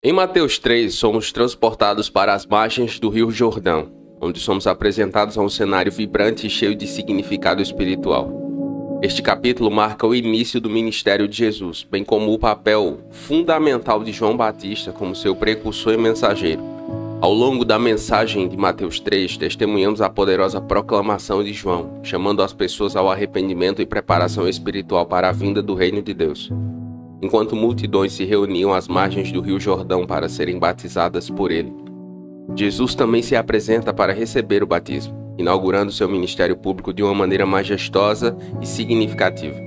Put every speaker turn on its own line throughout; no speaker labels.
Em Mateus 3, somos transportados para as margens do Rio Jordão, onde somos apresentados a um cenário vibrante e cheio de significado espiritual. Este capítulo marca o início do ministério de Jesus, bem como o papel fundamental de João Batista como seu precursor e mensageiro. Ao longo da mensagem de Mateus 3, testemunhamos a poderosa proclamação de João, chamando as pessoas ao arrependimento e preparação espiritual para a vinda do reino de Deus. Enquanto multidões se reuniam às margens do Rio Jordão para serem batizadas por ele, Jesus também se apresenta para receber o batismo, inaugurando seu ministério público de uma maneira majestosa e significativa.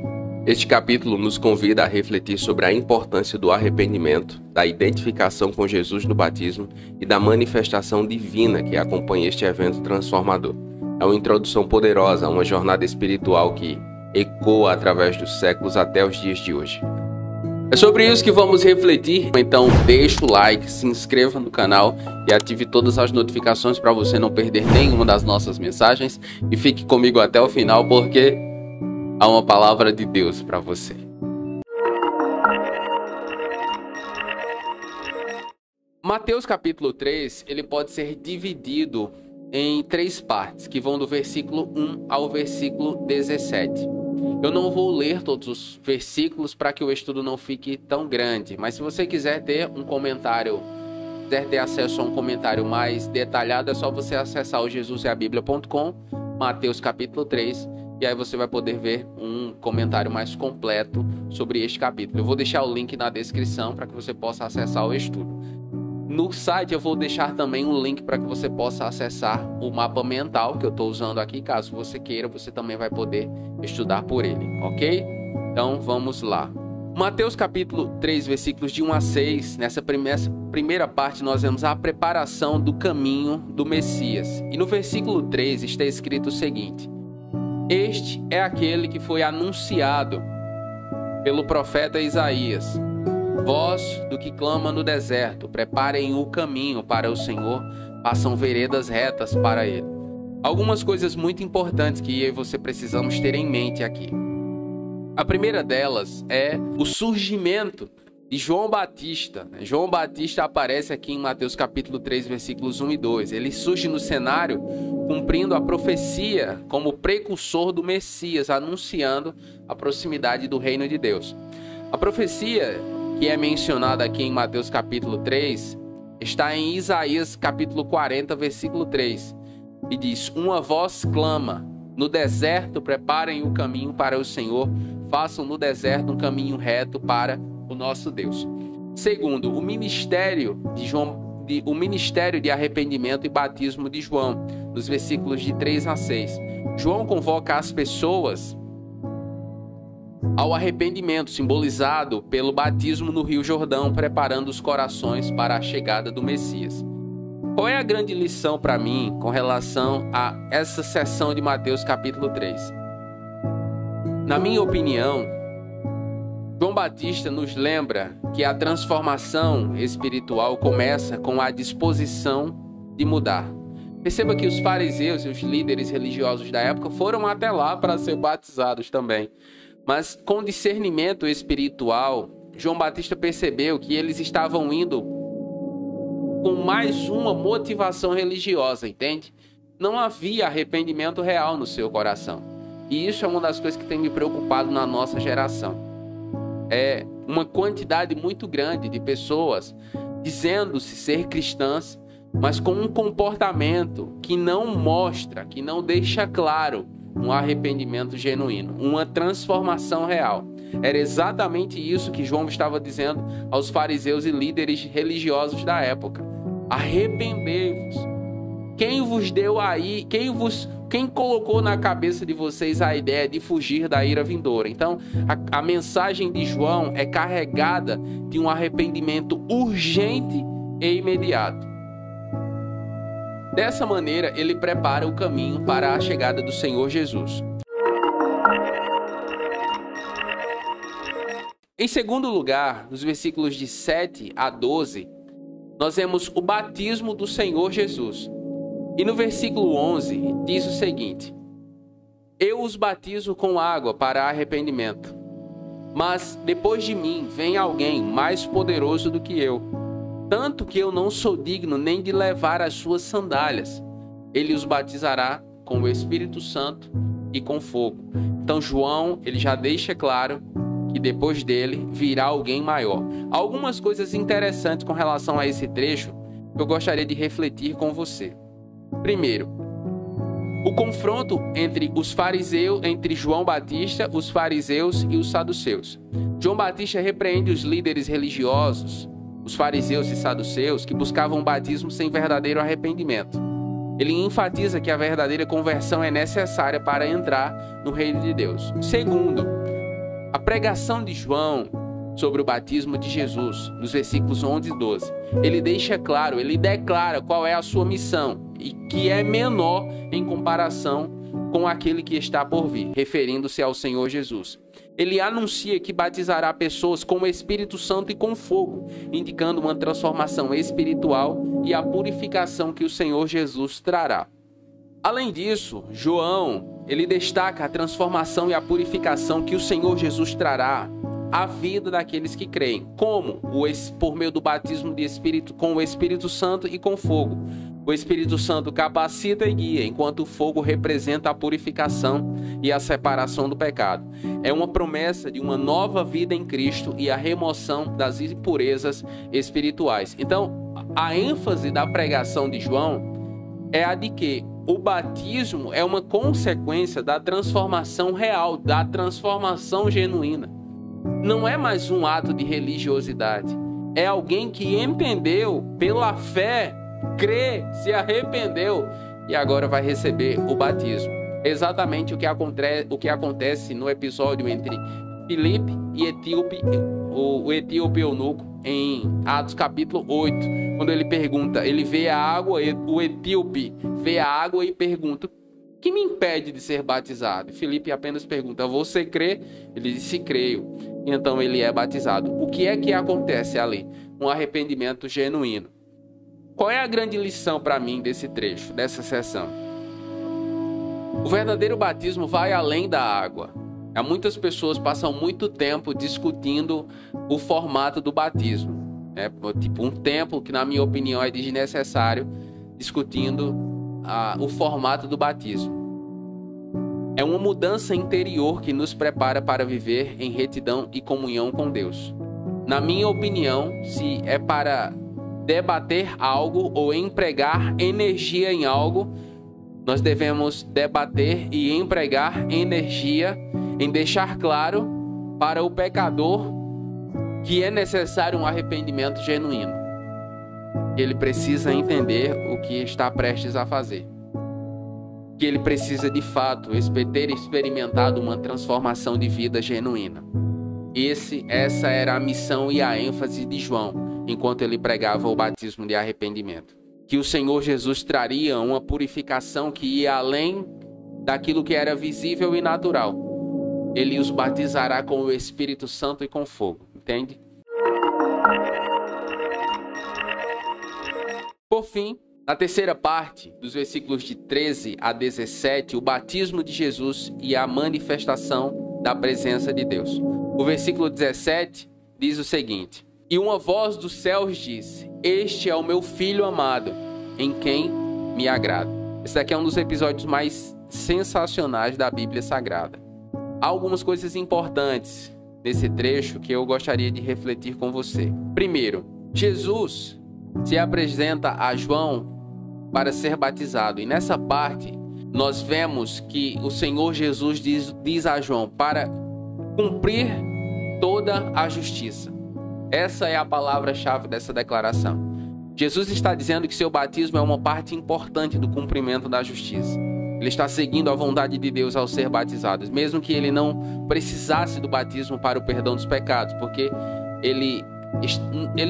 Este capítulo nos convida a refletir sobre a importância do arrependimento, da identificação com Jesus no batismo e da manifestação divina que acompanha este evento transformador. É uma introdução poderosa a uma jornada espiritual que ecoa através dos séculos até os dias de hoje. É sobre isso que vamos refletir, então deixa o like, se inscreva no canal e ative todas as notificações para você não perder nenhuma das nossas mensagens e fique comigo até o final porque há uma palavra de Deus para você. Mateus capítulo 3, ele pode ser dividido em 3 partes, que vão do versículo 1 ao versículo 17. Eu não vou ler todos os versículos para que o estudo não fique tão grande, mas se você quiser ter um comentário, quiser ter acesso a um comentário mais detalhado, é só você acessar o jesuseabiblia.com, Mateus capítulo 3, e aí você vai poder ver um comentário mais completo sobre este capítulo. Eu vou deixar o link na descrição para que você possa acessar o estudo. No site eu vou deixar também um link para que você possa acessar o mapa mental que eu estou usando aqui. Caso você queira, você também vai poder estudar por ele, ok? Então vamos lá. Mateus capítulo 3, versículos de 1 a 6. Nessa primeira parte nós vemos a preparação do caminho do Messias. E no versículo 3 está escrito o seguinte: Este é aquele que foi anunciado pelo profeta Isaías. Voz do que clama no deserto, preparem o caminho para o Senhor, façam veredas retas para ele. Algumas coisas muito importantes que eu e você precisamos ter em mente aqui. A primeira delas é o surgimento de João Batista. João Batista aparece aqui em Mateus capítulo 3, versículos 1 e 2. Ele surge no cenário cumprindo a profecia como precursor do Messias, anunciando a proximidade do reino de Deus. A profecia que é mencionada aqui em Mateus capítulo 3, está em Isaías capítulo 40, versículo 3, e diz: Uma voz clama, no deserto preparem o caminho para o Senhor, façam no deserto um caminho reto para o nosso Deus. Segundo, o ministério de arrependimento e batismo de João, nos versículos de 3 a 6. João convoca as pessoas ao arrependimento, simbolizado pelo batismo no Rio Jordão, preparando os corações para a chegada do Messias. Qual é a grande lição para mim com relação a essa seção de Mateus capítulo 3? Na minha opinião, João Batista nos lembra que a transformação espiritual começa com a disposição de mudar. Perceba que os fariseus e os líderes religiosos da época foram até lá para ser batizados também. Mas com discernimento espiritual, João Batista percebeu que eles estavam indo com mais uma motivação religiosa, entende? Não havia arrependimento real no seu coração. E isso é uma das coisas que tem me preocupado na nossa geração. É uma quantidade muito grande de pessoas dizendo-se ser cristãs, mas com um comportamento que não mostra, que não deixa claro um arrependimento genuíno, uma transformação real. Era exatamente isso que João estava dizendo aos fariseus e líderes religiosos da época. Arrependei-vos. Quem vos deu aí, quem colocou na cabeça de vocês a ideia de fugir da ira vindoura? Então, a mensagem de João é carregada de um arrependimento urgente e imediato. Dessa maneira, ele prepara o caminho para a chegada do Senhor Jesus. Em segundo lugar, nos versículos de 7 a 12, nós vemos o batismo do Senhor Jesus. E no versículo 11, diz o seguinte: Eu os batizo com água para arrependimento, mas depois de mim vem alguém mais poderoso do que eu, tanto que eu não sou digno nem de levar as suas sandálias. Ele os batizará com o Espírito Santo e com fogo. Então João, ele já deixa claro que depois dele virá alguém maior. Algumas coisas interessantes com relação a esse trecho que eu gostaria de refletir com você. Primeiro, o confronto entre os fariseus, entre João Batista, os fariseus e os saduceus. João Batista repreende os líderes religiosos, os fariseus e saduceus, que buscavam um batismo sem verdadeiro arrependimento. Ele enfatiza que a verdadeira conversão é necessária para entrar no reino de Deus. Segundo, a pregação de João sobre o batismo de Jesus, nos versículos 11 e 12. Ele deixa claro, ele declara qual é a sua missão e que é menor em comparação com aquele que está por vir, referindo-se ao Senhor Jesus. Ele anuncia que batizará pessoas com o Espírito Santo e com fogo, indicando uma transformação espiritual e a purificação que o Senhor Jesus trará. Além disso, João, ele destaca a transformação e a purificação que o Senhor Jesus trará à vida daqueles que creem, como por meio do batismo de Espírito, com o Espírito Santo e com fogo. O Espírito Santo capacita e guia, enquanto o fogo representa a purificação e a separação do pecado. É uma promessa de uma nova vida em Cristo e a remoção das impurezas espirituais. Então, a ênfase da pregação de João é a de que o batismo é uma consequência da transformação real, da transformação genuína. Não é mais um ato de religiosidade. É alguém que entendeu pela fé, crê, se arrependeu e agora vai receber o batismo. Exatamente o que acontece no episódio entre Filipe e o etíope eunuco em Atos capítulo 8, quando ele pergunta, ele vê a água, o etíope vê a água e pergunta: o que me impede de ser batizado? Filipe apenas pergunta: você crê? Ele disse: creio. Então ele é batizado. O que é que acontece ali? Um arrependimento genuíno. Qual é a grande lição para mim desse trecho, dessa sessão? O verdadeiro batismo vai além da água. Há muitas pessoas passam muito tempo discutindo o formato do batismo. Tipo um tempo que, na minha opinião, é desnecessário, discutindo o formato do batismo. É uma mudança interior que nos prepara para viver em retidão e comunhão com Deus. Na minha opinião, se é para debater algo ou empregar energia em algo, nós devemos debater e empregar energia em deixar claro para o pecador que é necessário um arrependimento genuíno. Ele precisa entender o que está prestes a fazer. Que ele precisa de fato ter experimentado uma transformação de vida genuína. Essa era a missão e a ênfase de João, enquanto ele pregava o batismo de arrependimento. Que o Senhor Jesus traria uma purificação que ia além daquilo que era visível e natural. Ele os batizará com o Espírito Santo e com fogo, entende? Por fim, na terceira parte, dos versículos de 13 a 17, o batismo de Jesus e a manifestação da presença de Deus. O versículo 17 diz o seguinte: e uma voz dos céus disse: este é o meu filho amado, em quem me agrado. Esse daqui é um dos episódios mais sensacionais da Bíblia Sagrada. Há algumas coisas importantes nesse trecho que eu gostaria de refletir com você. Primeiro, Jesus se apresenta a João para ser batizado. E nessa parte, nós vemos que o Senhor Jesus diz a João para cumprir toda a justiça. Essa é a palavra-chave dessa declaração. Jesus está dizendo que seu batismo é uma parte importante do cumprimento da justiça. Ele está seguindo a vontade de Deus ao ser batizado, mesmo que ele não precisasse do batismo para o perdão dos pecados, porque ele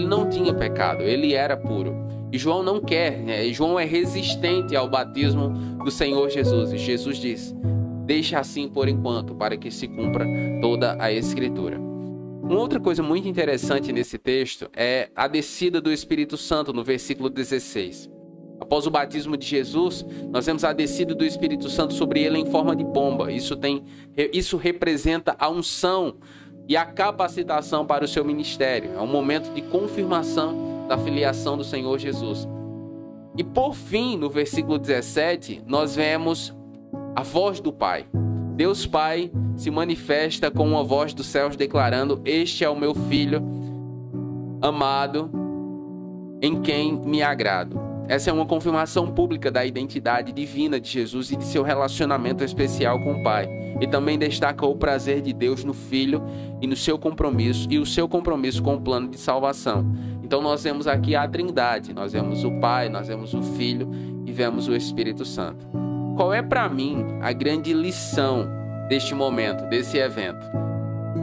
não tinha pecado, ele era puro. E João não quer, João é resistente ao batismo do Senhor Jesus. E Jesus diz: deixa assim por enquanto, para que se cumpra toda a Escritura. Uma outra coisa muito interessante nesse texto é a descida do Espírito Santo no versículo 16. Após o batismo de Jesus, nós vemos a descida do Espírito Santo sobre ele em forma de pomba. Isso representa a unção e a capacitação para o seu ministério. É um momento de confirmação da filiação do Senhor Jesus. E por fim, no versículo 17, nós vemos a voz do Pai. Deus Pai se manifesta com uma voz dos céus declarando: este é o meu Filho amado, em quem me agrado. Essa é uma confirmação pública da identidade divina de Jesus e de seu relacionamento especial com o Pai. E também destaca o prazer de Deus no Filho e no seu compromisso, e o seu compromisso com o plano de salvação. Então nós vemos aqui a Trindade, nós vemos o Pai, nós vemos o Filho e vemos o Espírito Santo. Qual é para mim a grande lição deste momento, desse evento?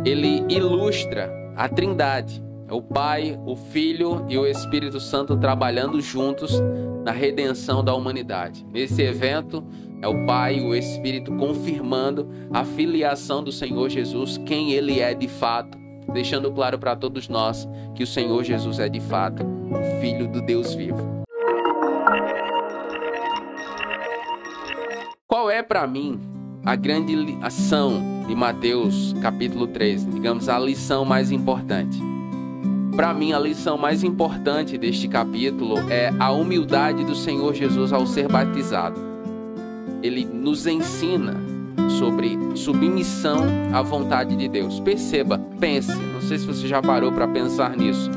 Ele ilustra a Trindade, o Pai, o Filho e o Espírito Santo trabalhando juntos na redenção da humanidade. Nesse evento, é o Pai e o Espírito confirmando a filiação do Senhor Jesus, quem Ele é de fato, deixando claro para todos nós que o Senhor Jesus é de fato o Filho do Deus vivo. Qual é para mim a grande ação de Mateus capítulo 13? Digamos, a lição mais importante. Para mim, a lição mais importante deste capítulo é a humildade do Senhor Jesus ao ser batizado. Ele nos ensina sobre submissão à vontade de Deus. Perceba, pense, não sei se você já parou para pensar nisso.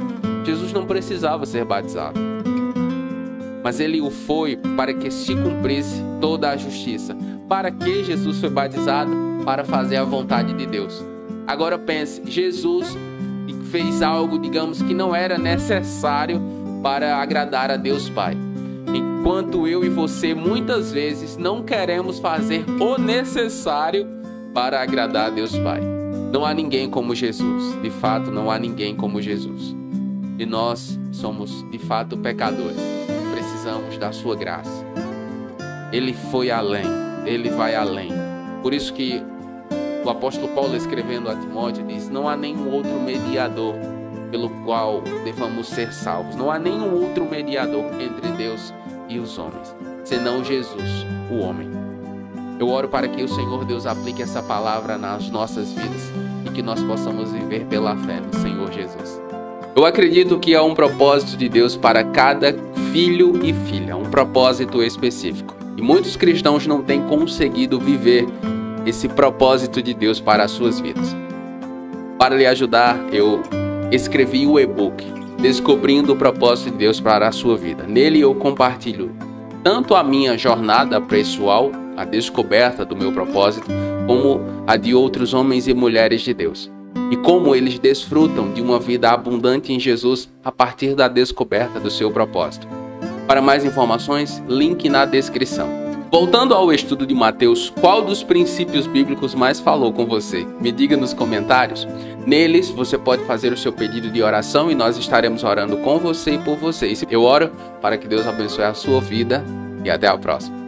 Jesus não precisava ser batizado, mas ele o foi para que se cumprisse toda a justiça. Para que Jesus foi batizado? Para fazer a vontade de Deus. Agora pense, Jesus fez algo, digamos, que não era necessário para agradar a Deus Pai. Enquanto eu e você muitas vezes não queremos fazer o necessário para agradar a Deus Pai. Não há ninguém como Jesus. De fato, não há ninguém como Jesus. E nós somos, de fato, pecadores. Precisamos da sua graça. Ele foi além. Ele vai além. Por isso que o apóstolo Paulo, escrevendo a Timóteo, diz: não há nenhum outro mediador pelo qual devamos ser salvos. Não há nenhum outro mediador entre Deus e os homens, senão Jesus, o homem. Eu oro para que o Senhor Deus aplique essa palavra nas nossas vidas e que nós possamos viver pela fé no Senhor Jesus. Eu acredito que há um propósito de Deus para cada filho e filha, um propósito específico. E muitos cristãos não têm conseguido viver esse propósito de Deus para as suas vidas. Para lhe ajudar, eu escrevi o e-book Descobrindo o Propósito de Deus para a Sua Vida. Nele eu compartilho tanto a minha jornada pessoal, a descoberta do meu propósito, como a de outros homens e mulheres de Deus. E como eles desfrutam de uma vida abundante em Jesus a partir da descoberta do seu propósito. Para mais informações, link na descrição. Voltando ao estudo de Mateus, qual dos princípios bíblicos mais falou com você? Me diga nos comentários. Neles, você pode fazer o seu pedido de oração e nós estaremos orando com você e por você. Eu oro para que Deus abençoe a sua vida e até a próxima.